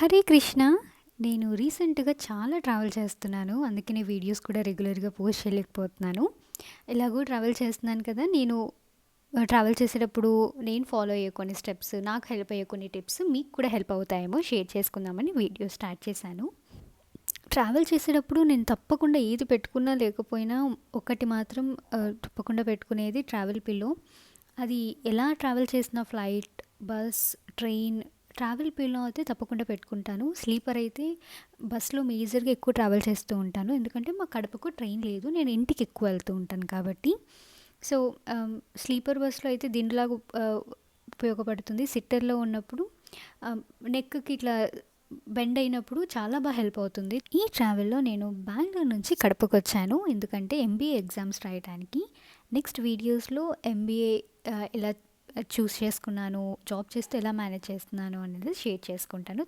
హరే కృష్ణ. నేను రీసెంట్‌గా చాలా ట్రావెల్ చేస్తున్నాను. అందుకనే వీడియోస్ కూడా రెగ్యులర్‌గా పోస్ట్ చేయలేకపోతున్నాను. ఎలాగో ట్రావెల్ చేస్తున్నాను కదా! నేను ట్రావెల్ చేసేటప్పుడు నేను ఫాలో అయ్యే కొన్ని స్టెప్స్, నాకు హెల్ప్ అయ్యే కొన్ని టిప్స్ మీకు కూడా హెల్ప్ అవుతాయేమో షేర్ చేసుకుందామని వీడియో స్టార్ట్ చేశాను. ట్రావెల్ చేసేటప్పుడు నేను తప్పకుండా ఏది పెట్టుకున్నా లేకపోయినా ఒకటి మాత్రం తప్పకుండా పెట్టుకునేది ట్రావెల్ పిల్లో. అది ఎలా ట్రావెల్ చేసినా flight, bus, train, travel pillow అయితే తప్పకుండా పెట్టుకుంటాను. స్లీపర్ అయితే బస్‌లో మేజర్‌గా ఎక్కువ ట్రావెల్ చేస్తూ ఉంటాను. ఎందుకంటే మా కడపకు ట్రైన్ లేదు. నేను ఇంటికి ఎక్కువ వెళ్తూ ఉంటాను కాబట్టి. సో, స్లీపర్ బస్‌లో అయితే దిండులాగా ఉపయోగపడుతుంది. సిట్టర్‌లో ఉన్నప్పుడు ఆహ్, నెక్‌కి ఇట్లా బెండ్ అయినప్పుడు చాలా హెల్ప్ అవుతుంది. ఈ ట్రావెల్‌లో నేను బెంగుళూరు నుంచి కడపకొచ్చాను. ఎందుకంటే ఎంబీఏ ఎగ్జామ్స్ రాయటానికి. నెక్స్ట్ వీడియోస్‌లో ఎంబీఏ ఎలా చేసుకున్నాను, జాబ్ చేస్తూ ఎలా మేనేజ్ చేస్తున్నాను అనేది షేర్ చేసుకుంటాను.